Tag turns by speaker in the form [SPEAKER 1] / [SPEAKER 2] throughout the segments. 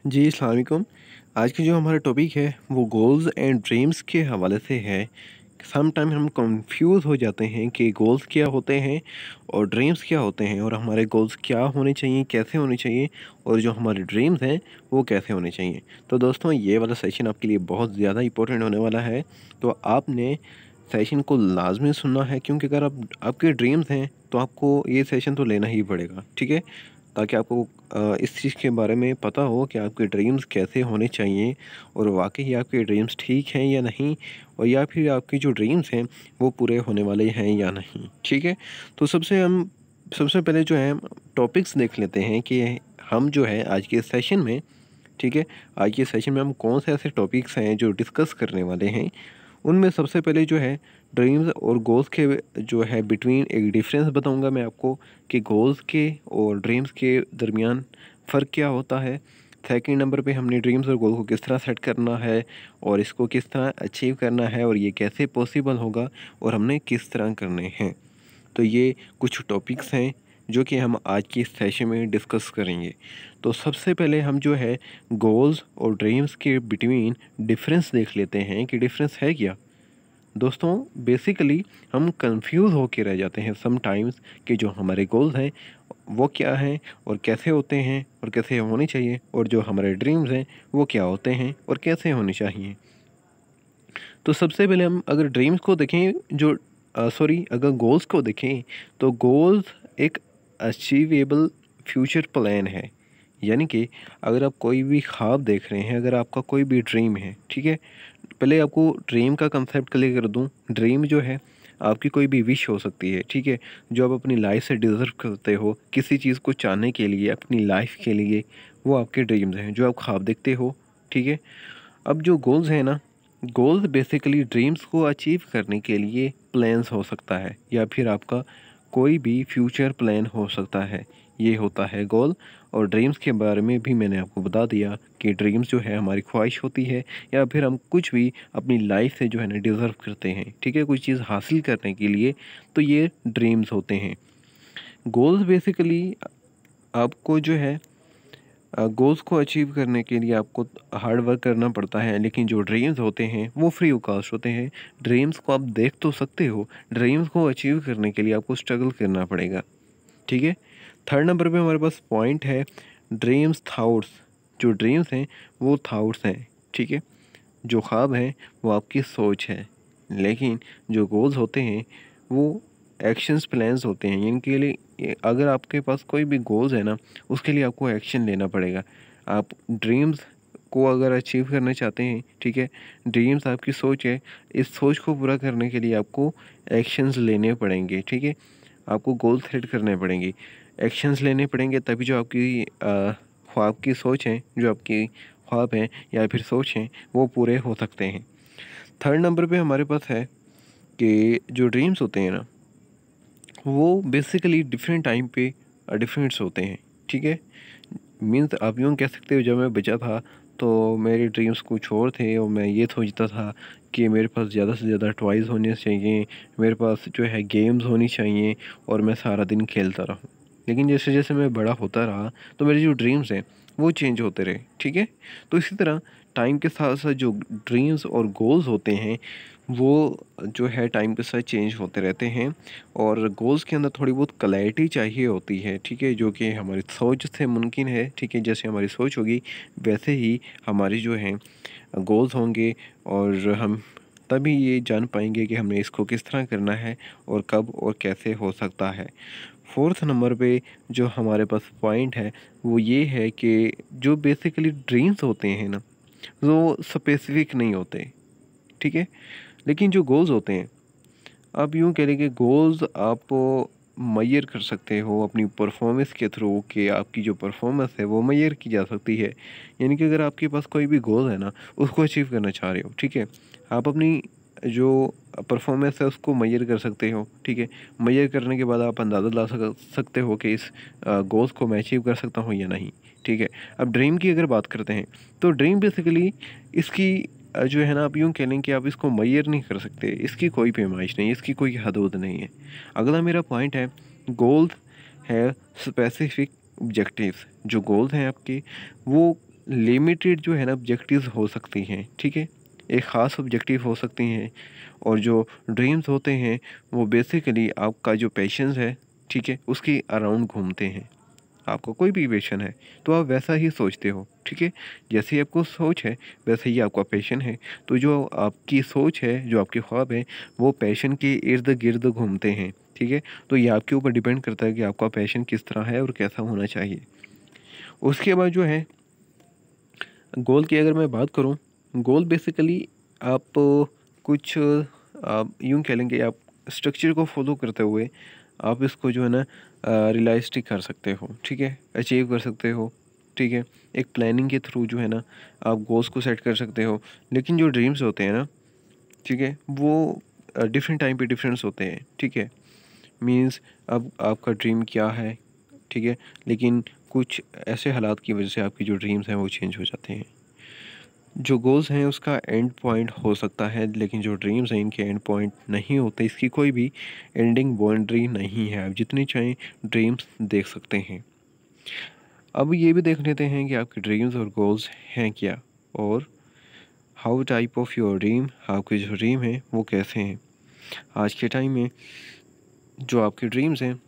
[SPEAKER 1] जी, अस्सलाम वालेकुम। आज की जो हमारा टॉपिक है वो गोल्स एंड ड्रीम्स के हवाले से है। सम टाइम हम कंफ्यूज हो जाते हैं कि गोल्स क्या होते हैं और ड्रीम्स क्या होते हैं, और हमारे गोल्स क्या होने चाहिए, कैसे होने चाहिए, और जो हमारे ड्रीम्स हैं वो कैसे होने चाहिए। तो दोस्तों, ये वाला सेशन आपके लिए बहुत ज़्यादा इंपॉर्टेंट होने वाला है। तो आपने सेशन को लाजमी सुनना है, क्योंकि अगर आप आपके ड्रीम्स हैं तो आपको ये सेशन तो लेना ही पड़ेगा, ठीक है? ताकि आपको इस चीज़ के बारे में पता हो कि आपके ड्रीम्स कैसे होने चाहिए, और वाक़ई आपके ड्रीम्स ठीक हैं या नहीं, और या फिर आपके जो ड्रीम्स हैं वो पूरे होने वाले हैं या नहीं, ठीक है? तो सबसे पहले जो है टॉपिक्स देख लेते हैं कि हम जो है आज के सेशन में, ठीक है? आज के सेशन में हम कौन से ऐसे टॉपिक्स हैं जो डिस्कस करने वाले हैं। उनमें सबसे पहले जो है ड्रीम्स और गोल्स के जो है बिटवीन एक डिफरेंस बताऊंगा मैं आपको, कि गोल्स के और ड्रीम्स के दरमियान फ़र्क क्या होता है। सेकंड नंबर पे हमने ड्रीम्स और गोल को किस तरह सेट करना है, और इसको किस तरह अचीव करना है, और ये कैसे पॉसिबल होगा, और हमने किस तरह करने हैं। तो ये कुछ टॉपिक्स हैं जो कि हम आज की इस सेशन में डिस्कस करेंगे। तो सबसे पहले हम जो है गोल्स और ड्रीम्स के बिटवीन डिफरेंस देख लेते हैं कि डिफरेंस है क्या। दोस्तों, बेसिकली हम कंफ्यूज होके रह जाते हैं सम टाइम्स कि जो हमारे गोल्स हैं वो क्या हैं और कैसे होते हैं और कैसे होने चाहिए, और जो हमारे ड्रीम्स हैं वो क्या होते हैं और कैसे होने चाहिए। तो सबसे पहले हम अगर ड्रीम्स को देखें, जो अगर गोल्स को देखें, तो गोल्स एक अचीवेबल फ्यूचर प्लान है। यानी कि अगर आप कोई भी ख्वाब देख रहे हैं, अगर आपका कोई भी ड्रीम है, ठीक है? पहले आपको ड्रीम का कंसेप्ट क्लियर कर दूं। ड्रीम जो है आपकी कोई भी विश हो सकती है, ठीक है? जो आप अपनी लाइफ से डिज़र्व करते हो किसी चीज़ को चाहने के लिए अपनी लाइफ के लिए, वो आपके ड्रीम्स हैं जो आप ख्वाब देखते हो, ठीक है? अब जो गोल्स हैं ना, गोल्स बेसिकली ड्रीम्स को अचीव करने के लिए प्लान्स हो सकता है, या फिर आपका कोई भी फ्यूचर प्लान हो सकता है। ये होता है गोल। और ड्रीम्स के बारे में भी मैंने आपको बता दिया कि ड्रीम्स जो है हमारी ख्वाहिश होती है, या फिर हम कुछ भी अपनी लाइफ से जो है ना डिज़र्व करते हैं, ठीक है? कुछ चीज़ हासिल करने के लिए, तो ये ड्रीम्स होते हैं। गोल्स बेसिकली आपको जो है गोल्स को अचीव करने के लिए आपको हार्ड वर्क करना पड़ता है, लेकिन जो ड्रीम्स होते हैं वो फ्री ऑफ कॉस्ट होते हैं। ड्रीम्स को आप देख तो सकते हो, ड्रीम्स को अचीव करने के लिए आपको स्ट्रगल करना पड़ेगा, ठीक है? थर्ड नंबर पे हमारे पास पॉइंट है ड्रीम्स थाउट्स। जो ड्रीम्स हैं वो थाउट्स हैं, ठीक है? जो ख्वाब हैं वो आपकी सोच है, लेकिन जो गोल्स होते हैं वो एक्शंस प्लान्स होते हैं। इनके लिए अगर आपके पास कोई भी गोल्स है ना, उसके लिए आपको एक्शन लेना पड़ेगा। आप ड्रीम्स को अगर अचीव करना चाहते हैं, ठीक है? ड्रीम्स आपकी सोच है, इस सोच को पूरा करने के लिए आपको एक्शंस लेने पड़ेंगे, ठीक है? आपको गोल सेट करने पड़ेंगे, एक्शंस लेने पड़ेंगे, तभी जो आपकी ख्वाब की सोच है, जो आपकी ख्वाब हैं या फिर सोच हैं, वो पूरे हो सकते हैं। थर्ड नंबर पे हमारे पास है कि जो ड्रीम्स होते हैं ना, वो बेसिकली डिफरेंट टाइम पे डिफरेंट्स होते हैं, ठीक है? मीन्स आप यूँ कह सकते हो, जब मैं बच्चा था तो मेरे ड्रीम्स कुछ और थे, और मैं ये सोचता था कि मेरे पास ज़्यादा से ज़्यादा टॉयज़ होने चाहिए, मेरे पास जो है गेम्स होनी चाहिए, और मैं सारा दिन खेलता रहूँ। लेकिन जैसे जैसे मैं बड़ा होता रहा तो मेरे जो ड्रीम्स हैं वो चेंज होते रहे, ठीक है? तो इसी तरह टाइम के साथ साथ जो ड्रीम्स और गोल्स होते हैं वो जो है टाइम के साथ चेंज होते रहते हैं, और गोल्स के अंदर थोड़ी बहुत क्लैरिटी चाहिए होती है, ठीक है? जो कि हमारी सोच से मुमकिन है, ठीक है? जैसे हमारी सोच होगी वैसे ही हमारी जो है गोल्स होंगे, और हम तभी ये जान पाएंगे कि हमने इसको किस तरह करना है और कब और कैसे हो सकता है। फोर्थ नंबर पे जो हमारे पास पॉइंट है वो ये है कि जो बेसिकली ड्रीम्स होते हैं ना, वो स्पेसिफिक नहीं होते, ठीक है? लेकिन जो गोल्स होते हैं, आप यूँ कह लें कि गोल्स आप मेजर कर सकते हो अपनी परफॉर्मेंस के थ्रू, कि आपकी जो परफॉर्मेंस है वो मेजर की जा सकती है। यानी कि अगर आपके पास कोई भी गोल है ना, उसको अचीव करना चाह रहे हो, ठीक है? आप अपनी जो परफॉर्मेंस है उसको मेजर कर सकते हो, ठीक है? मेजर करने के बाद आप अंदाज़ा ला सकते हो कि इस गोल्स को मैं अचीव कर सकता हूँ या नहीं, ठीक है? अब ड्रीम की अगर बात करते हैं, तो ड्रीम बेसिकली इसकी जो है ना, आप यूँ कह लें कि आप इसको मेजर नहीं कर सकते, इसकी कोई पैमाइश नहीं, इसकी कोई हदूद नहीं है। अगला मेरा पॉइंट है गोल्स है स्पेसिफिक ऑब्जेक्टिव्स। जो गोल्स हैं आपके, वो लिमिटेड जो है ना ऑब्जेक्टिव्स हो सकती हैं, ठीक है, एक ख़ास ऑब्जेक्टिव हो सकती हैं। और जो ड्रीम्स होते हैं वो बेसिकली आपका जो पैशंस है, ठीक है, उसके अराउंड घूमते हैं। आपका कोई भी पैशन है तो आप वैसा ही सोचते हो, ठीक है, जैसे ही आपको सोच है वैसे ही आपका पैशन है। तो जो आपकी सोच है, जो आपके ख्वाब है, वो पैशन के इर्द गिर्द घूमते हैं, ठीक है। तो ये आपके ऊपर डिपेंड करता है कि आपका पैशन किस तरह है और कैसा होना चाहिए। उसके बाद जो है गोल की अगर मैं बात करूं, गोल बेसिकली आप कुछ आप यूं कह लेंगे, आप स्ट्रक्चर को फॉलो करते हुए आप इसको जो है ना रियलिस्टिक कर सकते हो, ठीक है, अचीव कर सकते हो, ठीक है। एक प्लानिंग के थ्रू जो है ना आप गोल्स को सेट कर सकते हो। लेकिन जो ड्रीम्स होते हैं ना, ठीक है, वो डिफरेंट टाइम पे डिफरेंस होते हैं, ठीक है। मीन्स अब आपका ड्रीम क्या है, ठीक है, लेकिन कुछ ऐसे हालात की वजह से आपकी जो ड्रीम्स हैं वो चेंज हो जाते हैं। जो गोल्स हैं उसका एंड पॉइंट हो सकता है, लेकिन जो ड्रीम्स हैं इनके एंड पॉइंट नहीं होते, इसकी कोई भी एंडिंग बाउंड्री नहीं है। आप जितनी चाहें ड्रीम्स देख सकते हैं। अब ये भी देख लेते हैं कि आपके ड्रीम्स और गोल्स हैं क्या, और how type of your dream, आपके जो ड्रीम हैं वो कैसे हैं। आज के टाइम में जो आपके ड्रीम्स हैं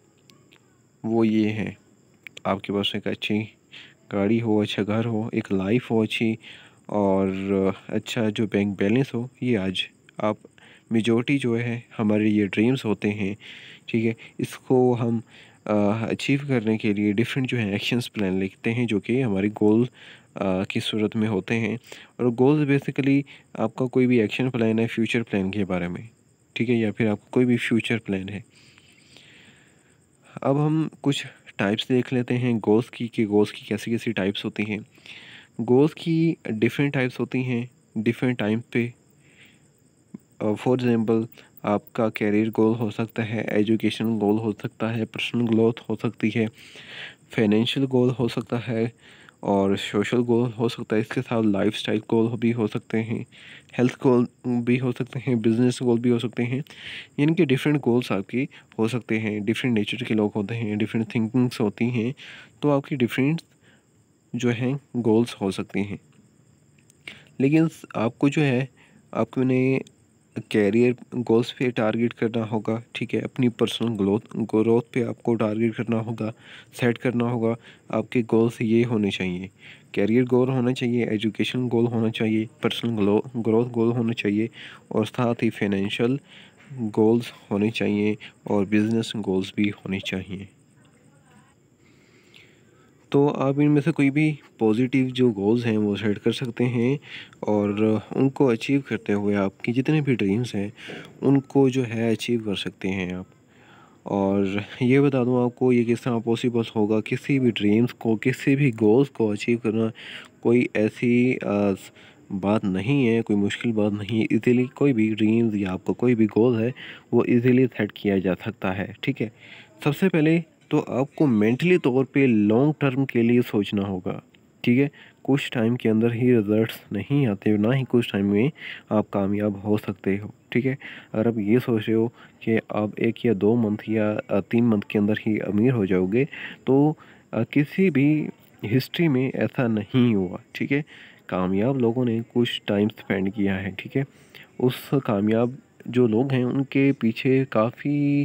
[SPEAKER 1] वो ये हैं, आपके पास एक अच्छी गाड़ी हो, अच्छा घर हो, एक लाइफ हो अच्छी, और अच्छा जो बैंक बैलेंस हो। ये आज आप मेजॉरिटी जो है हमारे ये ड्रीम्स होते हैं, ठीक है। इसको हम अचीव करने के लिए डिफरेंट जो है एक्शंस प्लान लिखते हैं, जो कि हमारे गोल की सूरत में होते हैं। और गोल्स बेसिकली आपका कोई भी एक्शन प्लान है फ्यूचर प्लान के बारे में, ठीक है, या फिर आपका कोई भी फ्यूचर प्लान है। अब हम कुछ टाइप्स देख लेते हैं गोल्स की, कि गोल्स की कैसी कैसी टाइप्स होती हैं। गोल्स की डिफरेंट टाइप्स होती हैं डिफरेंट टाइम पे। फॉर एग्ज़ाम्पल आपका कैरियर गोल हो सकता है, एजुकेशन गोल हो सकता है, पर्सनल ग्रोथ हो सकती है, फाइनेंशियल गोल हो सकता है, और सोशल गोल हो सकता है। इसके साथ लाइफस्टाइल गोल भी हो सकते हैं, हेल्थ गोल भी हो सकते हैं, बिजनेस गोल भी हो सकते हैं। इनके डिफरेंट गोल्स आपकी हो सकते हैं। डिफरेंट नेचर के लोग होते हैं, डिफरेंट थिंकिंग्स होती हैं, तो आपकी डिफरेंट जो हैं गोल्स हो सकती हैं। लेकिन आपको जो है अपने कैरियर गोल्स पे टारगेट करना होगा, ठीक है, अपनी पर्सनल ग्रोथ पे आपको टारगेट करना होगा, सेट करना होगा। आपके गोल्स ये होने चाहिए, कैरियर गोल होना चाहिए, एजुकेशन गोल होना चाहिए, पर्सनल ग्रोथ गोल होना चाहिए, और साथ ही फाइनेंशियल गोल्स होने चाहिए, और बिजनेस गोल्स भी होने चाहिए। तो आप इनमें से कोई भी पॉजिटिव जो गोल्स हैं वो सेट कर सकते हैं, और उनको अचीव करते हुए आपकी जितने भी ड्रीम्स हैं उनको जो है अचीव कर सकते हैं आप। और ये बता दूं आपको, ये किस तरह पॉसिबल होगा। किसी भी ड्रीम्स को, किसी भी गोल्स को अचीव करना कोई ऐसी बात नहीं है, कोई मुश्किल बात नहीं है। इजीली कोई भी ड्रीम्स या आपका कोई भी गोल है वो इजीली सेट किया जा सकता है, ठीक है। सबसे पहले तो आपको मेंटली तौर पे लॉन्ग टर्म के लिए सोचना होगा, ठीक है। कुछ टाइम के अंदर ही रिजल्ट्स नहीं आते, ना ही कुछ टाइम में आप कामयाब हो सकते हो, ठीक है। अगर आप ये सोच रहे हो कि आप 1 या 2 मंथ या 3 मंथ के अंदर ही अमीर हो जाओगे, तो किसी भी हिस्ट्री में ऐसा नहीं हुआ, ठीक है। कामयाब लोगों ने कुछ टाइम स्पेंड किया है, ठीक है। उस कामयाब जो लोग हैं उनके पीछे काफ़ी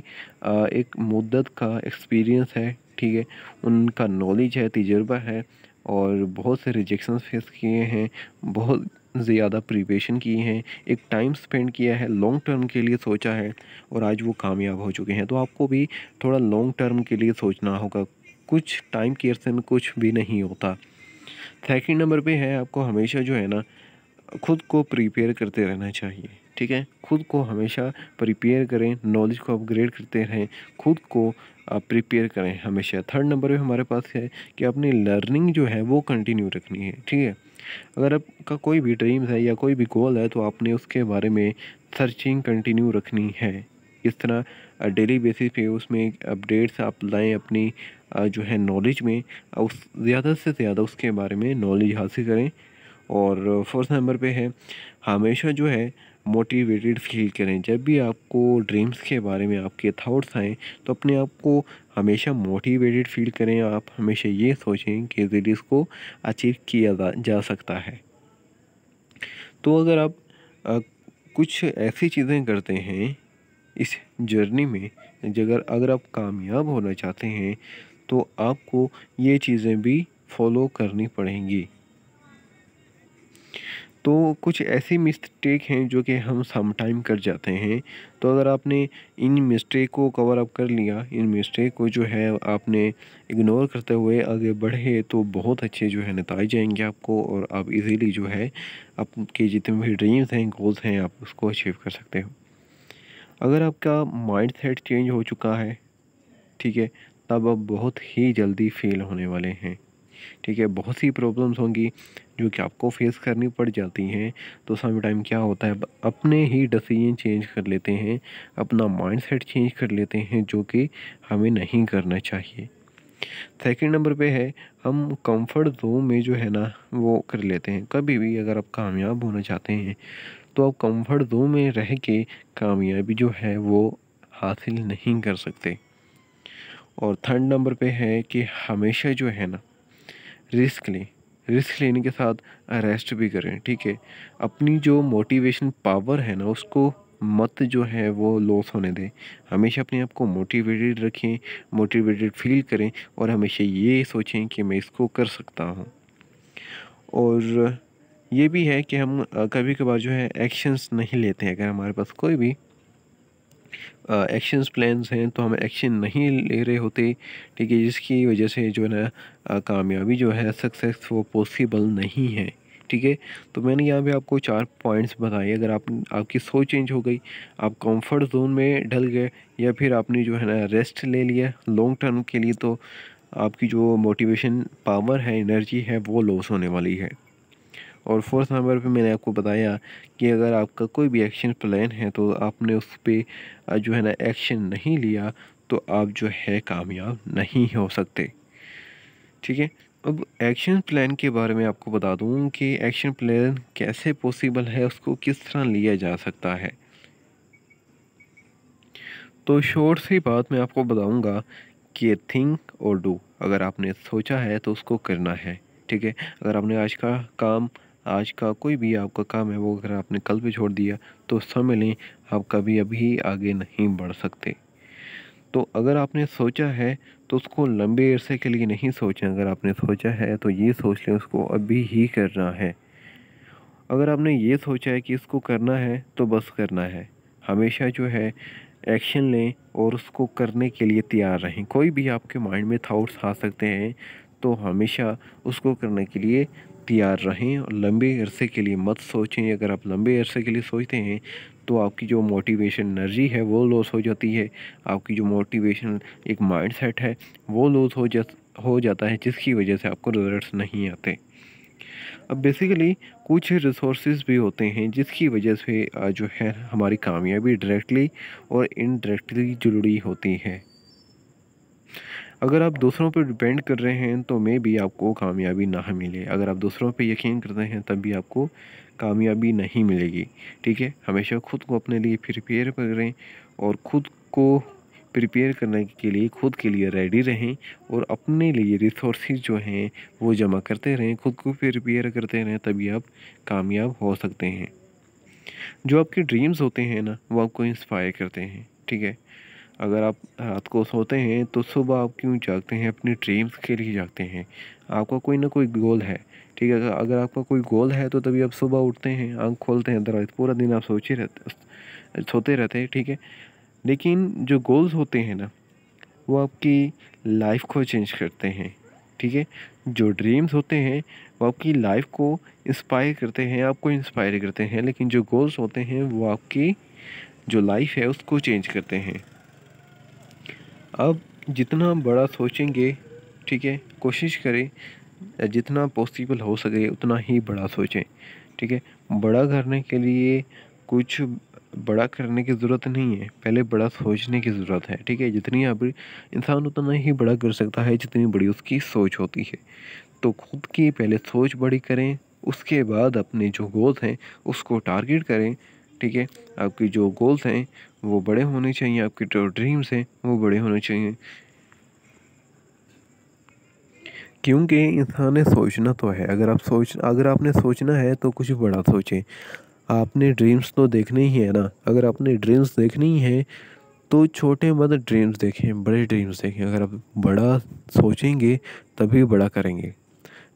[SPEAKER 1] एक मुद्दत का एक्सपीरियंस है, ठीक है। उनका नॉलेज है, तजुर्बा है, और बहुत से रिजेक्शन फेस किए हैं, बहुत ज़्यादा प्रिपरेशन की हैं, एक टाइम स्पेंड किया है, लॉन्ग टर्म के लिए सोचा है, और आज वो कामयाब हो चुके हैं। तो आपको भी थोड़ा लॉन्ग टर्म के लिए सोचना होगा। कुछ टाइम के अरसे में कुछ भी नहीं होता। सेकंड नंबर पे है, आपको हमेशा जो है ना खुद को प्रिपेयर करते रहना चाहिए, ठीक है। खुद को हमेशा प्रिपेयर करें, नॉलेज को अपग्रेड करते रहें, खुद को प्रिपेयर करें हमेशा। थर्ड नंबर पे हमारे पास है कि अपनी लर्निंग जो है वो कंटिन्यू रखनी है, ठीक है। अगर आपका कोई भी ड्रीम्स है या कोई भी गोल है तो आपने उसके बारे में सर्चिंग कंटिन्यू रखनी है। इस तरह डेली बेसिस पे उसमें अपडेट्स आप लाएँ अपनी जो है नॉलेज में, उस ज़्यादा से ज़्यादा उसके बारे में नॉलेज हासिल करें। और फोर्थ नंबर पे है, हमेशा जो है मोटिवेटेड फील करें। जब भी आपको ड्रीम्स के बारे में आपके थॉट्स आएँ तो अपने आप को हमेशा मोटिवेटेड फील करें। आप हमेशा ये सोचें कि ज़रिए इसको अचीव किया जा सकता है। तो अगर आप अ, कुछ ऐसी चीज़ें करते हैं इस जर्नी में, अगर अगर आप कामयाब होना चाहते हैं तो आपको ये चीज़ें भी फॉलो करनी पड़ेंगी। तो कुछ ऐसी मिस्टेक हैं जो कि हम सम टाइम कर जाते हैं। तो अगर आपने इन मिस्टेक को कवर अप कर लिया, इन मिस्टेक को जो है आपने इग्नोर करते हुए आगे बढ़े तो बहुत अच्छे जो है नतीजे आएंगे आपको, और आप इजीली जो है आपके जितने भी ड्रीम्स हैं, गोल्स हैं, आप उसको अचीव कर सकते हो। अगर आपका माइंड सेट चेंज हो चुका है, ठीक है, तब आप बहुत ही जल्दी फेल होने वाले हैं। ठीक है, बहुत सी प्रॉब्लम्स होंगी जो कि आपको फेस करनी पड़ जाती हैं। तो सम टाइम क्या होता है, अपने ही डिसीजन चेंज कर लेते हैं, अपना माइंडसेट चेंज कर लेते हैं, जो कि हमें नहीं करना चाहिए। सेकंड नंबर पे है, हम कंफर्ट जोन में जो है ना वो कर लेते हैं। कभी भी अगर आप कामयाब होना चाहते हैं तो आप कंफर्ट जोन में रह के कामयाबी जो है वो हासिल नहीं कर सकते। और थर्ड नंबर पे है कि हमेशा जो है ना रिस्क लें। रिस्क लेने के साथ रेस्ट भी करें, ठीक है। अपनी जो मोटिवेशन पावर है ना उसको मत जो है वो लॉस होने दें। हमेशा अपने आप को मोटिवेटेड रखें, मोटिवेटेड फील करें, और हमेशा ये सोचें कि मैं इसको कर सकता हूँ। और ये भी है कि हम कभी कभार जो है एक्शंस नहीं लेते हैं। अगर हमारे पास कोई भी एक्शंस प्लान्स हैं तो हम एक्शन नहीं ले रहे होते, ठीक है, जिसकी वजह से जो है ना कामयाबी जो है, सक्सेस वो पॉसिबल नहीं है। ठीक है, तो मैंने यहाँ पे आपको 4 पॉइंट्स बताए। अगर आप आपकी सोच चेंज हो गई, आप कंफर्ट जोन में ढल गए, या फिर आपने जो है ना रेस्ट ले लिया लॉन्ग टर्म के लिए, तो आपकी जो मोटिवेशन पावर है, एनर्जी है, वो लॉस होने वाली है। और फोर्थ नंबर पे मैंने आपको बताया कि अगर आपका कोई भी एक्शन प्लान है तो आपने उस पर जो है ना एक्शन नहीं लिया तो आप जो है कामयाब नहीं हो सकते। ठीक है, अब एक्शन प्लान के बारे में आपको बता दूं कि एक्शन प्लान कैसे पॉसिबल है, उसको किस तरह लिया जा सकता है। तो शॉर्ट सी बात मैं आपको बताऊंगा कि थिंक और डू। अगर आपने सोचा है तो उसको करना है। ठीक है, अगर आपने आज का कोई भी आपका काम है वो अगर आपने कल पे छोड़ दिया तो समझ लें आप कभी अभी आगे नहीं बढ़ सकते। तो अगर आपने सोचा है तो उसको लंबे अरसे के लिए नहीं सोचें। अगर आपने सोचा है तो ये सोच लें उसको अभी ही करना है। अगर आपने ये सोचा है कि इसको करना है तो बस करना है। हमेशा जो है एक्शन लें और उसको करने के लिए तैयार रहें। कोई भी आपके माइंड में थॉट्स आ सकते हैं तो हमेशा उसको करने के लिए तैयार रहें, और लंबे अरसे के लिए मत सोचें। अगर आप लंबे अरसे के लिए सोचते हैं तो आपकी जो मोटिवेशन एनर्जी है वो लॉस हो जाती है। आपकी जो मोटिवेशन एक माइंड सेट है वो लॉस हो जाता है, जिसकी वजह से आपको रिजल्ट्स नहीं आते। अब बेसिकली कुछ रिसोर्सेज भी होते हैं जिसकी वजह से जो है हमारी कामयाबी डायरेक्टली और इनडायरेक्टली जुड़ी होती है। अगर आप दूसरों पर डिपेंड कर रहे हैं तो मे भी आपको कामयाबी ना मिले। अगर आप दूसरों पे यकीन करते हैं तब भी आपको कामयाबी नहीं मिलेगी। ठीक है, हमेशा खुद को अपने लिए प्रिपेयर करें, और खुद को प्रिपेयर करने के लिए खुद के लिए रेडी रहें, और अपने लिए रिसोर्सेज जो हैं वो जमा करते रहें, खुद को प्रिपेयर करते रहें, तभी आप कामयाब हो सकते हैं। जो आपके ड्रीम्स होते हैं ना वो आपको इंस्पायर करते हैं। ठीक है, अगर आप रात को सोते हैं तो सुबह आप क्यों जागते हैं? अपने ड्रीम्स के लिए जागते हैं। आपका कोई ना कोई गोल है। ठीक है, अगर आपका कोई गोल है तो तभी आप सुबह उठते हैं, आँख खोलते हैं, अदरवाइज पूरा दिन आप सोते रहते हैं। ठीक है, लेकिन जो गोल्स होते हैं ना वो आपकी लाइफ को चेंज करते हैं। ठीक है, जो ड्रीम्स होते हैं वो आपकी लाइफ को इंस्पायर करते हैं, आपको इंस्पायर करते हैं, लेकिन जो गोल्स होते हैं वो आपकी जो लाइफ है उसको चेंज करते हैं। आप जितना बड़ा सोचेंगे, ठीक है, कोशिश करें जितना पॉसिबल हो सके उतना ही बड़ा सोचें। ठीक है, बड़ा करने के लिए कुछ बड़ा करने की ज़रूरत नहीं है, पहले बड़ा सोचने की ज़रूरत है। ठीक है, जितनी आप इंसान उतना ही बड़ा कर सकता है जितनी बड़ी उसकी सोच होती है। तो खुद की पहले सोच बड़ी करें, उसके बाद अपने जो गोल्स हैं उसको टारगेट करें। ठीक है। आपकी जो गोल्स हैं वो बड़े होने चाहिए, आपके जो ड्रीम्स हैं वो बड़े होने चाहिए, क्योंकि इंसान ने सोचना तो है। अगर आपने सोचना है तो कुछ बड़ा सोचें। आपने ड्रीम्स तो देखने ही है ना। अगर आपने ड्रीम्स देखनी ही है तो छोटे मत ड्रीम्स देखें, बड़े ड्रीम्स देखें। अगर आप बड़ा सोचेंगे तभी बड़ा करेंगे।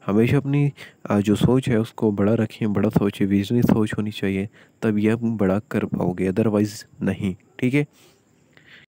[SPEAKER 1] हमेशा अपनी जो सोच है उसको बड़ा रखें, बड़ा सोचें, विजनरी सोच होनी चाहिए, तभी आप बड़ा कर पाओगे, अदरवाइज़ नहीं। ठीक है।